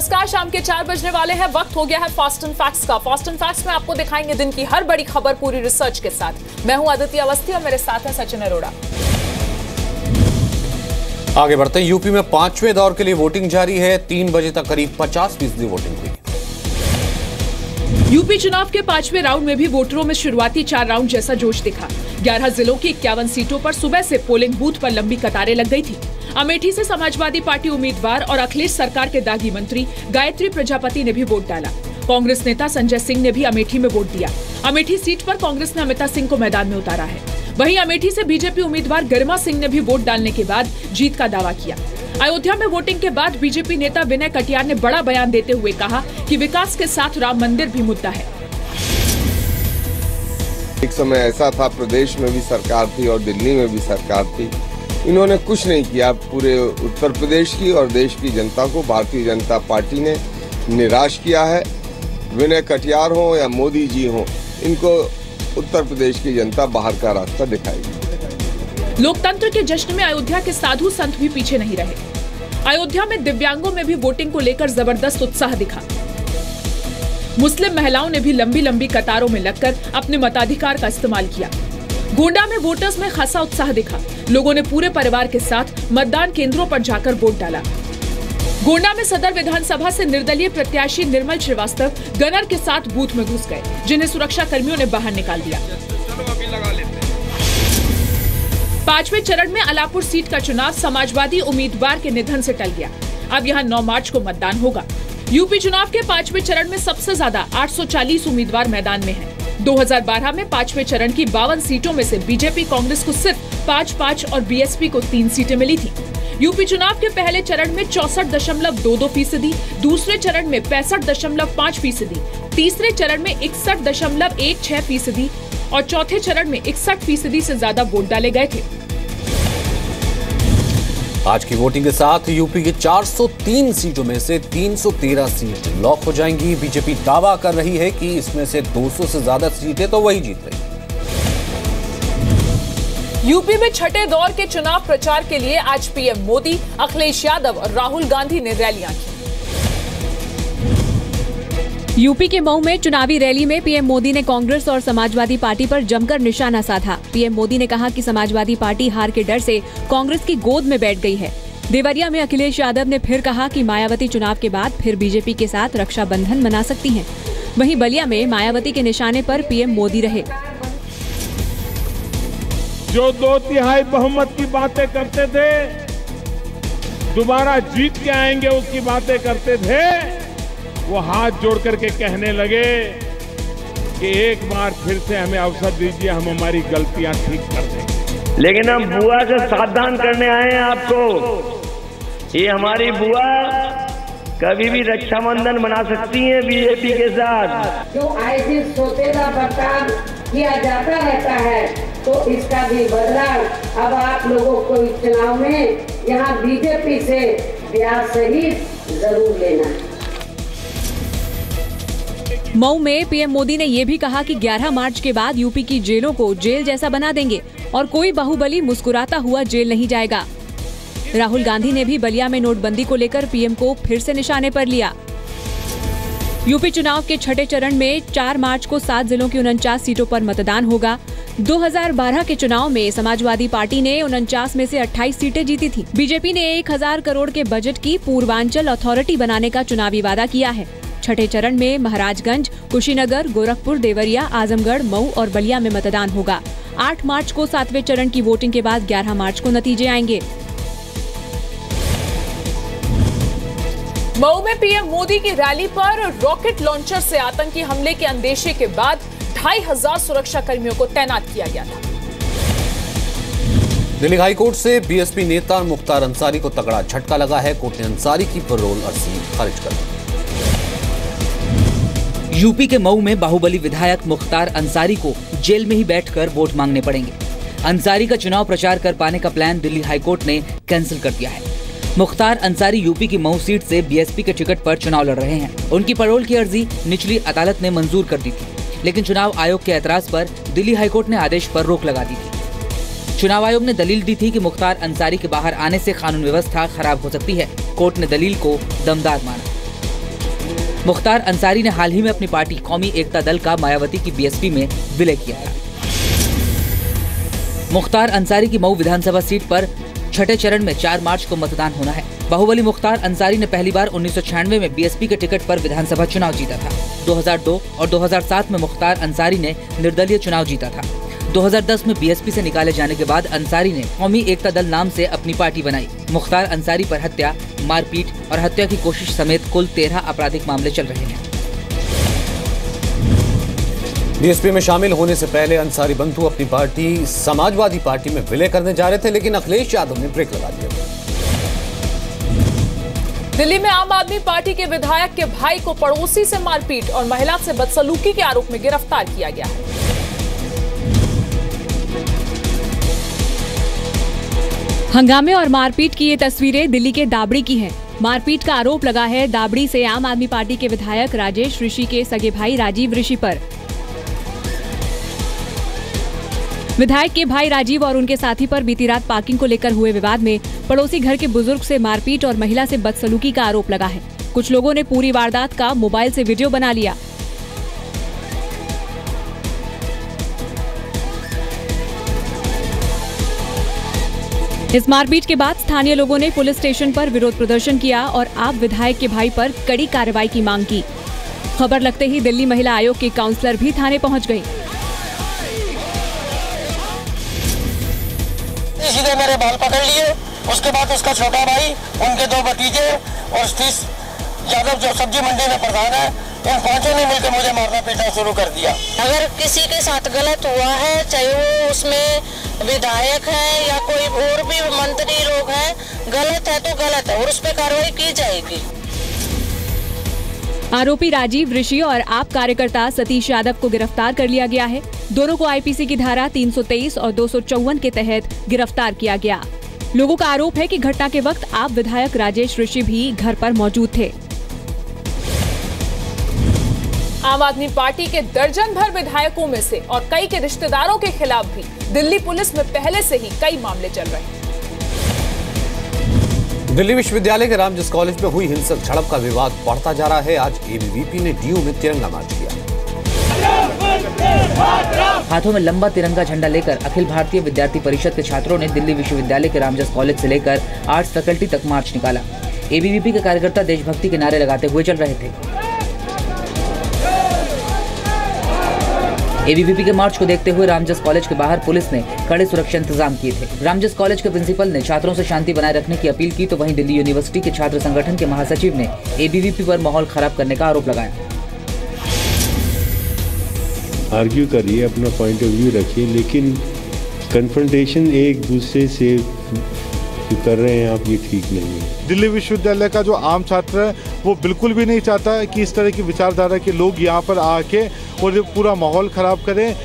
नमस्कार, शाम के 4 बजने वाले हैं। वक्त हो गया है फास्ट एंड फैक्ट्स का। फास्ट एंड फैक्ट्स में आपको दिखाएंगे दिन की हर बड़ी खबर पूरी रिसर्च के साथ। मैं हूं आदित्य अवस्थी और मेरे साथ है सचिन अरोड़ा। आगे बढ़ते हैं। यूपी में 5वें दौर के लिए वोटिंग जारी है। 3 बजे तक करीब 50% वोटिंग हुई। यूपी चुनाव के 5वें राउंड में भी वोटरों में शुरुआती 4 राउंड जैसा जोश दिखा। 11 जिलों की 51 सीटों पर सुबह से पोलिंग बूथ पर लंबी कतारें लग गई थी। अमेठी से समाजवादी पार्टी उम्मीदवार और अखिलेश सरकार के दागी मंत्री गायत्री प्रजापति ने भी वोट डाला। कांग्रेस नेता संजय सिंह ने भी अमेठी में वोट दिया। अमेठी सीट पर कांग्रेस ने अमिता सिंह को मैदान में उतारा है। वहीं अमेठी से बीजेपी उम्मीदवार गरिमा सिंह ने भी वोट डालने के बाद जीत का दावा किया। अयोध्या में वोटिंग के बाद बीजेपी नेता विनय कटियार ने बड़ा बयान देते हुए कहा कि विकास के साथ राम मंदिर भी मुद्दा है। एक समय ऐसा था, प्रदेश में भी सरकार थी और दिल्ली में भी सरकार थी, इन्होंने कुछ नहीं किया। पूरे उत्तर प्रदेश की और देश की जनता को भारतीय जनता पार्टी ने निराश किया है। विनय कटियार हो या मोदी जी हो, इनको उत्तर प्रदेश की जनता बाहर का रास्ता दिखाएगी। लोकतंत्र के जश्न में अयोध्या के साधु संत भी पीछे नहीं रहे। अयोध्या में दिव्यांगों में भी वोटिंग को लेकर जबरदस्त उत्साह दिखा। मुस्लिम महिलाओं ने भी लंबी लंबी कतारों में लगकर अपने मताधिकार का इस्तेमाल किया। गोंडा में वोटर्स में खासा उत्साह दिखा। लोगों ने पूरे परिवार के साथ मतदान केंद्रों पर जाकर वोट डाला। गोंडा में सदर विधानसभा से निर्दलीय प्रत्याशी निर्मल श्रीवास्तव गनर के साथ बूथ में घुस गए, जिन्हें सुरक्षा कर्मियों ने बाहर निकाल दिया। 5वें चरण में अलापुर सीट का चुनाव समाजवादी उम्मीदवार के निधन से टल गया। अब यहां 9 मार्च को मतदान होगा। यूपी चुनाव के 5वें चरण में सबसे ज्यादा 840 उम्मीदवार मैदान में हैं। 2012 में 5वें चरण की 52 सीटों में से बीजेपी कांग्रेस को सिर्फ 5 और बीएसपी को 3 सीटें मिली थी। यूपी चुनाव के पहले चरण में 64.22%, दूसरे चरण में 65.5%, तीसरे चरण में 61.16% और चौथे चरण में 61% से ज्यादा वोट डाले गए थे। आज की वोटिंग के साथ यूपी की 403 सीटों में से 313 सीट लॉक हो जाएंगी। बीजेपी दावा कर रही है कि इसमें से 200 से ज्यादा सीटें तो वही जीत रही। यूपी में छठे दौर के चुनाव प्रचार के लिए आज पीएम मोदी, अखिलेश यादव और राहुल गांधी ने रैलियां की। यूपी के मऊ में चुनावी रैली में पीएम मोदी ने कांग्रेस और समाजवादी पार्टी पर जमकर निशाना साधा। पीएम मोदी ने कहा कि समाजवादी पार्टी हार के डर से कांग्रेस की गोद में बैठ गई है। देवरिया में अखिलेश यादव ने फिर कहा कि मायावती चुनाव के बाद फिर बीजेपी के साथ रक्षाबंधन मना सकती हैं। वहीं बलिया में मायावती के निशाने पर पीएम मोदी रहे। जो 2/3 बहुमत की बातें करते थे, दोबारा जीत के आएंगे उसकी बातें करते थे, वो हाथ जोड़ करके कहने लगे कि एक बार फिर से हमें अवसर दीजिए, हम हमारी गलतियां ठीक कर देंगे। लेकिन हम बुआ से सावधान करने आए हैं आपको। ये हमारी बुआ कभी भी रक्षाबंधन बना सकती है बीजेपी के साथ। जो आए दिन सोतेला बर्ताव किया जाता रहता है, तो इसका भी बदला अब आप लोगों को इस चुनाव में यहाँ बीजेपी से ब्याज सहित जरूर लेना है। मऊ में पीएम मोदी ने ये भी कहा कि 11 मार्च के बाद यूपी की जेलों को जेल जैसा बना देंगे और कोई बाहुबली मुस्कुराता हुआ जेल नहीं जाएगा। राहुल गांधी ने भी बलिया में नोटबंदी को लेकर पीएम को फिर से निशाने पर लिया। यूपी चुनाव के छठे चरण में 4 मार्च को 7 जिलों की 49 सीटों पर मतदान होगा। 2012 के चुनाव में समाजवादी पार्टी ने 49 में से 28 सीटें जीती थी। बीजेपी ने 1000 करोड़ के बजट की पूर्वांचल अथॉरिटी बनाने का चुनावी वादा किया है। छठे चरण में महाराजगंज, कुशीनगर, गोरखपुर, देवरिया, आजमगढ़, मऊ और बलिया में मतदान होगा। 8 मार्च को 7वें चरण की वोटिंग के बाद 11 मार्च को नतीजे आएंगे। मऊ में पीएम मोदी की रैली पर रॉकेट लॉन्चर से आतंकी हमले के अंदेशे के बाद 2500 सुरक्षा कर्मियों को तैनात किया गया था। दिल्ली हाईकोर्ट से बीएसपी नेता मुख्तार अंसारी को तगड़ा झटका लगा है। कोर्ट ने अंसारी की पैरोल अर्जी खारिज कर दी। यूपी के मऊ में बाहुबली विधायक मुख्तार अंसारी को जेल में ही बैठकर वोट मांगने पड़ेंगे। अंसारी का चुनाव प्रचार कर पाने का प्लान दिल्ली हाईकोर्ट ने कैंसिल कर दिया है। मुख्तार अंसारी यूपी की मऊ सीट से बीएसपी के टिकट पर चुनाव लड़ रहे हैं। उनकी पैरोल की अर्जी निचली अदालत ने मंजूर कर दी थी, लेकिन चुनाव आयोग के एतराज पर दिल्ली हाईकोर्ट ने आदेश पर रोक लगा दी थी। चुनाव आयोग ने दलील दी थी कि मुख्तार अंसारी के बाहर आने से कानून व्यवस्था खराब हो सकती है। कोर्ट ने दलील को दमदार माना। मुख्तार अंसारी ने हाल ही में अपनी पार्टी कौमी एकता दल का मायावती की बीएसपी में विलय किया था। मुख्तार अंसारी की मऊ विधानसभा सीट पर छठे चरण में 4 मार्च को मतदान होना है। बाहुबली मुख्तार अंसारी ने पहली बार 1996 में बीएसपी के टिकट पर विधानसभा चुनाव जीता था। 2002 और 2007 में मुख्तार अंसारी ने निर्दलीय चुनाव जीता था। 2010 में बीएसपी से निकाले जाने के बाद अंसारी ने कौमी एकता दल नाम से अपनी पार्टी बनाई। मुख्तार अंसारी पर हत्या, मारपीट और हत्या की कोशिश समेत कुल 13 आपराधिक मामले चल रहे हैं। बीएसपी में शामिल होने से पहले अंसारी बंधु अपनी पार्टी समाजवादी पार्टी में विलय करने जा रहे थे, लेकिन अखिलेश यादव ने ब्रेक लगा दिया। दिल्ली में आम आदमी पार्टी के विधायक के भाई को पड़ोसी से मारपीट और महिला से बदसलूकी के आरोप में गिरफ्तार किया गया है। हंगामे और मारपीट की ये तस्वीरें दिल्ली के दाबड़ी की हैं। मारपीट का आरोप लगा है दाबड़ी से आम आदमी पार्टी के विधायक राजेश ऋषि के सगे भाई राजीव ऋषि पर। विधायक के भाई राजीव और उनके साथी पर बीती रात पार्किंग को लेकर हुए विवाद में पड़ोसी घर के बुजुर्ग से मारपीट और महिला से बदसलूकी का आरोप लगा है। कुछ लोगों ने पूरी वारदात का मोबाइल से वीडियो बना लिया। इस मारपीट के बाद स्थानीय लोगों ने पुलिस स्टेशन पर विरोध प्रदर्शन किया और आप विधायक के भाई पर कड़ी कार्रवाई की मांग की। खबर लगते ही दिल्ली महिला आयोग की काउंसलर भी थाने पहुंच गई। सीधे मेरे बाल पकड़ लिए, उसके बाद उसका छोटा भाई, उनके 2 भतीजे और सतीश यादव जो सब्जी मंडी में प्रधान है, इन 5 ने मिलकर मुझे मारना पीटना शुरू कर दिया। अगर किसी के साथ गलत हुआ है, चाहे वो उसमें विधायक है या कोई और भी मंत्री लोग हैं, गलत है तो गलत है और उस पर कार्रवाई की जाएगी। आरोपी राजीव ऋषि और आप कार्यकर्ता सतीश यादव को गिरफ्तार कर लिया गया है। दोनों को आईपीसी की धारा 323 और 254 के तहत गिरफ्तार किया गया। लोगों का आरोप है कि घटना के वक्त आप विधायक राजेश ऋषि भी घर पर मौजूद थे। आम आदमी पार्टी के दर्जन भर विधायकों में से और कई के रिश्तेदारों के खिलाफ भी दिल्ली पुलिस में पहले से ही कई मामले चल रहे हैं। दिल्ली विश्वविद्यालय के रामजस कॉलेज में हुई हिंसक झड़प का विवाद बढ़ता जा रहा है। आज एबीवीपी ने डीयू में तिरंगा मार्च किया। हाथों में लंबा तिरंगा झंडा लेकर अखिल भारतीय विद्यार्थी परिषद के छात्रों ने दिल्ली विश्वविद्यालय के रामजस कॉलेज से लेकर आर्ट्स फैकल्टी तक मार्च निकाला। एबीवीपी के कार्यकर्ता देशभक्ति के नारे लगाते हुए चल रहे थे। एबीवीपी के मार्च को देखते हुए रामजस कॉलेज के बाहर पुलिस ने कड़े सुरक्षा इंतजाम किए थे। रामजस कॉलेज के प्रिंसिपल ने छात्रों से शांति बनाए रखने की अपील की, तो वहीं दिल्ली यूनिवर्सिटी के छात्र संगठन के महासचिव ने एबीवीपी पर माहौल खराब करने का आरोप लगाया। आर्ग्यू करिए, अपना पॉइंट ऑफ व्यू रखिए, लेकिन कन्फ्रंटेशन एक दूसरे से कर रहे हैं आप, ये ठीक नहीं है। दिल्ली विश्वविद्यालय का जो आम छात्र है वो बिल्कुल भी नहीं चाहता है कि इस तरह की विचारधारा के लोग यहाँ पर आके और पूरा माहौल खराब करें।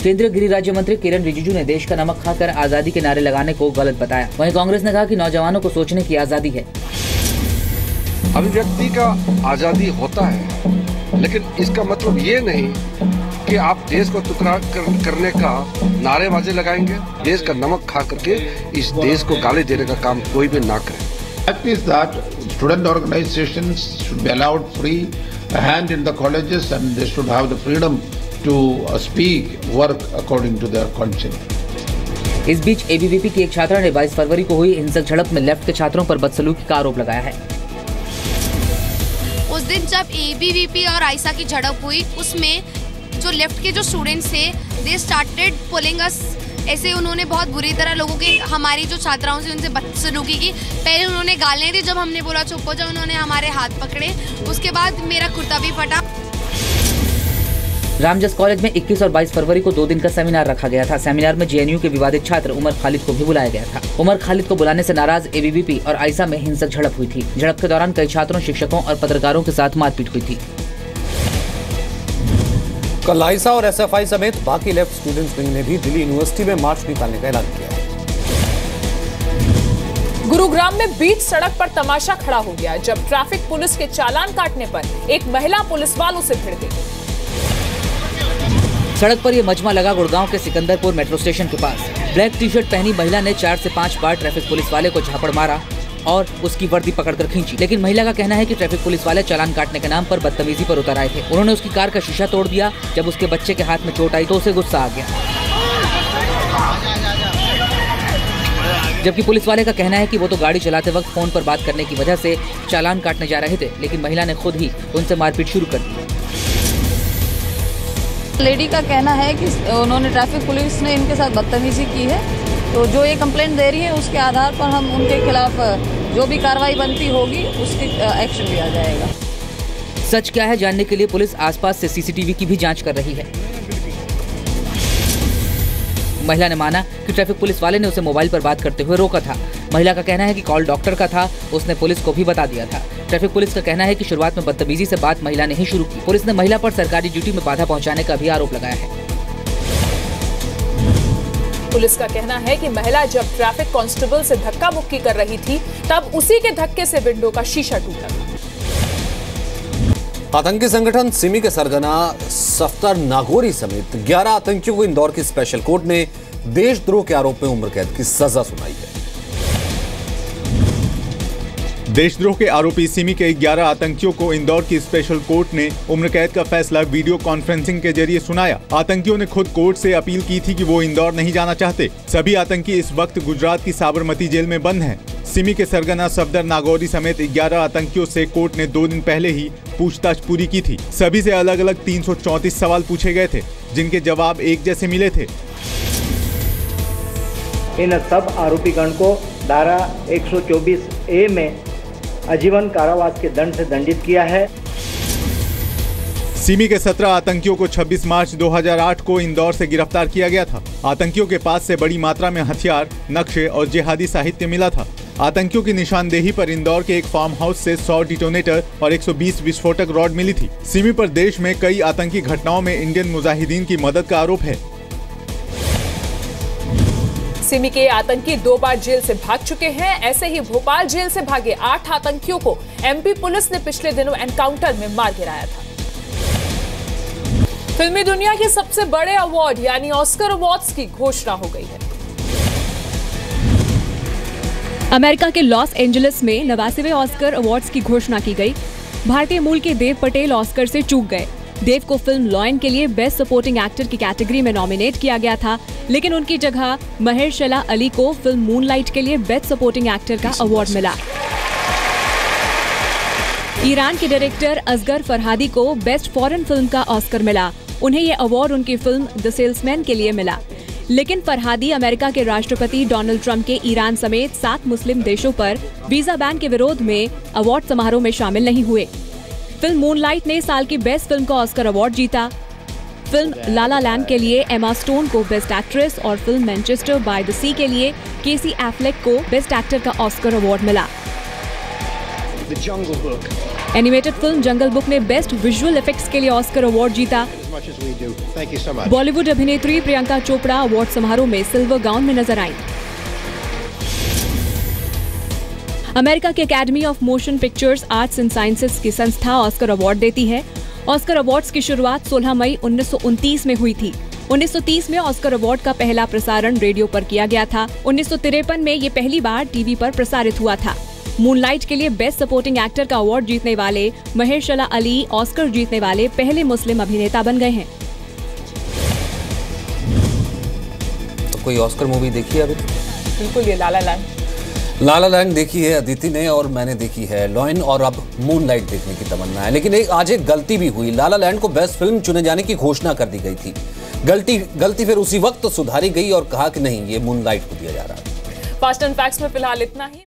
केंद्रीय गृह राज्य मंत्री किरण रिजिजू ने देश का नमक खाकर आजादी के नारे लगाने को गलत बताया। वहीं कांग्रेस ने कहा कि नौजवानों को सोचने की आजादी है। अभिव्यक्ति का आजादी होता है, लेकिन इसका मतलब ये नहीं कि आप देश को टुकड़ा करने का नारेबाजी लगाएंगे। देश का नमक खा करके इस देश को गाली देने का काम कोई भी ना करे। Fact is that student organizations should be allowed free hand in the colleges and they should have the freedom to speak, work according to their conscience. इस बीच एबीवीपी की एक छात्रा ने 22 फरवरी को हुई हिंसक झड़प में लेफ्ट के छात्रों पर बदसलूकी का आरोप लगाया है। उस दिन जब एबीवीपी और आयशा की झड़प हुई, उसमें जो लेफ्ट के जो स्टूडेंट्स थे, दे स्टार्टेड पुलिंग अस। ऐसे उन्होंने बहुत बुरी तरह लोगों के, हमारी जो छात्राओं से उनसे बदसलूकी की। पहले उन्होंने गालें दी, जब हमने बोला चुप हो जाओ, उन्होंने हमारे हाथ पकड़े। उसके बाद मेरा कुर्ता भी फटा। रामजस कॉलेज में 21 और 22 फरवरी को 2 दिन का सेमिनार रखा गया था। सेमिनार में जेएनयू के विवादित छात्र उमर खालिद को भी बुलाया गया था। उमर खालिद को बुलाने से नाराज एबीवीपी और आयशा में हिंसक झड़प हुई थी। झड़प के दौरान कई छात्रों, शिक्षकों और पत्रकारों के साथ मारपीट हुई थी। कल आयशा और एसएफआई समेत बाकी लेफ्ट स्टूडेंट्स विंग ने भी दिल्ली यूनिवर्सिटी में मार्च निकालने का ऐलान किया है। गुरुग्राम में बीच सड़क पर तमाशा खड़ा हो गया जब ट्रैफिक पुलिस के चालान काटने पर एक महिला पुलिस वालों से भिड़ गई। सड़क पर यह मजमा लगा गुड़गांव के सिकंदरपुर मेट्रो स्टेशन के पास। ब्लैक टी शर्ट पहनी महिला ने 4 से 5 बार ट्रैफिक पुलिस वाले को झापड़ मारा और उसकी वर्दी पकड़कर खींची। लेकिन महिला का कहना है कि ट्रैफिक पुलिस वाले चालान काटने के नाम पर बदतमीजी पर उतर आए थे। उन्होंने उसकी कार का शीशा तोड़ दिया। जब उसके बच्चे के हाथ में चोट आई तो उसे गुस्सा आ गया। जबकि पुलिस वाले का कहना है कि वो तो गाड़ी चलाते वक्त फोन पर बात करने की वजह से चालान काटने जा रहे थे, लेकिन महिला ने खुद ही उनसे मारपीट शुरू कर दी। लेडी का कहना है कि उन्होंने ट्रैफिक पुलिस ने इनके साथ बदतमीजी की है, तो जो ये कंप्लेंट दे रही है उसके आधार पर हम उनके खिलाफ जो भी कार्रवाई बनती होगी उसकी एक्शन लिया जाएगा। सच क्या है जानने के लिए पुलिस आसपास से सीसीटीवी की भी जांच कर रही है। महिला ने माना कि ट्रैफिक पुलिस वाले ने उसे मोबाइल पर बात करते हुए रोका था। महिला का कहना है कि कॉल डॉक्टर का था, उसने पुलिस को भी बता दिया था। ट्रैफिक पुलिस का कहना है कि शुरुआत में बदतमीजी से बात महिला ने ही शुरू की। पुलिस ने महिला पर सरकारी ड्यूटी में बाधा पहुंचाने का भी आरोप लगाया है। पुलिस का कहना है कि महिला जब ट्रैफिक कांस्टेबल से धक्का मुक्की कर रही थी तब उसी के धक्के से विंडो का शीशा टूटा। आतंकी संगठन सिमी के सरगना सफ्तर नागोरी समेत 11 आतंकियों को इंदौर की स्पेशल कोर्ट ने देशद्रोह के आरोप में उम्र कैद की सजा सुनाई है। देशद्रोह के आरोपी सिमी के 11 आतंकियों को इंदौर की स्पेशल कोर्ट ने उम्र कैद का फैसला वीडियो कॉन्फ्रेंसिंग के जरिए सुनाया। आतंकियों ने खुद कोर्ट से अपील की थी कि वो इंदौर नहीं जाना चाहते। सभी आतंकी इस वक्त गुजरात की साबरमती जेल में बंद हैं। सिमी के सरगना सफदर नागौरी समेत 11 आतंकियों से कोर्ट ने 2 दिन पहले ही पूछताछ पूरी की थी। सभी से अलग अलग 334 सवाल पूछे गए थे, जिनके जवाब एक जैसे मिले थे। इन सब आरोपीगण को धारा 124A में आजीवन कारावास के दंड से दंडित किया है। सिमी के 17 आतंकियों को 26 मार्च 2008 को इंदौर से गिरफ्तार किया गया था। आतंकियों के पास से बड़ी मात्रा में हथियार, नक्शे और जिहादी साहित्य मिला था। आतंकियों की निशानदेही पर इंदौर के एक फार्म हाउस से 100 डिटोनेटर और 120 विस्फोटक रॉड मिली थी। सिमी पर देश में कई आतंकी घटनाओं में इंडियन मुजाहिदीन की मदद का आरोप है। सिमी के आतंकी 2 बार जेल से भाग चुके हैं। ऐसे ही भोपाल जेल से भागे 8 आतंकियों को एमपी पुलिस ने पिछले दिनों एनकाउंटर में मार गिराया था। फिल्मी दुनिया के सबसे बड़े अवार्ड यानी ऑस्कर अवार्ड्स की घोषणा हो गई है। अमेरिका के लॉस एंजलिस में 89वें ऑस्कर अवार्ड्स की घोषणा की गई। भारतीय मूल के देव पटेल ऑस्कर से चूक गए। देव को फिल्म लॉयन के लिए बेस्ट सपोर्टिंग एक्टर की कैटेगरी में नॉमिनेट किया गया था, लेकिन उनकी जगह महेरशला अली को फिल्म मूनलाइट के लिए बेस्ट सपोर्टिंग एक्टर का अवार्ड मिला। ईरान के डायरेक्टर असगर फरहादी को बेस्ट फॉरेन फिल्म का ऑस्कर मिला। उन्हें यह अवार्ड उनकी फिल्म द सेल्समैन के लिए मिला। लेकिन फरहादी अमेरिका के राष्ट्रपति डोनाल्ड ट्रंप के ईरान समेत 7 मुस्लिम देशों पर वीजा बैन के विरोध में अवार्ड समारोह में शामिल नहीं हुए। फिल्म मूनलाइट ने साल की बेस्ट फिल्म का ऑस्कर अवार्ड जीता। फिल्म ला ला लैंड के लिए एमा स्टोन को बेस्ट एक्ट्रेस और फिल्म मैनचेस्टर बाय द सी के लिए केसी एफ्लेक को बेस्ट एक्टर का ऑस्कर अवार्ड मिला। एनिमेटेड फिल्म जंगल बुक ने बेस्ट विजुअल इफेक्ट्स के लिए ऑस्कर अवार्ड जीता। बॉलीवुड अभिनेत्री प्रियंका चोपड़ा अवार्ड समारोह में सिल्वर गाउन में नजर आई। अमेरिका के academy of motion pictures arts and sciences की संस्था ऑस्कर अवार्ड देती है। ऑस्कर अवार्ड्स की शुरुआत 16 मई 1929 में हुई थी। 1930 में ऑस्कर अवार्ड का पहला प्रसारण रेडियो पर किया गया था। 1953 में ये पहली बार टीवी पर प्रसारित हुआ था। मूनलाइट के लिए बेस्ट सपोर्टिंग एक्टर का अवार्ड जीतने वाले महेरशला अली ऑस्कर जीतने वाले पहले मुस्लिम अभिनेता बन गए हैं। तो कोई ऑस्कर मूवी देखी है अभी? बिल्कुल, ये ला ला लैंड। ला ला लैंड देखी है अदिति ने और मैंने देखी है लॉयन, और अब मूनलाइट देखने की तमन्ना है। लेकिन आज एक गलती भी हुई। ला ला लैंड को बेस्ट फिल्म चुने जाने की घोषणा कर दी गई थी। गलती फिर उसी वक्त सुधारी गई और कहा कि नहीं, ये मूनलाइट को दिया जा रहा है। फास्ट एंड फैक्ट्स में फिलहाल इतना ही।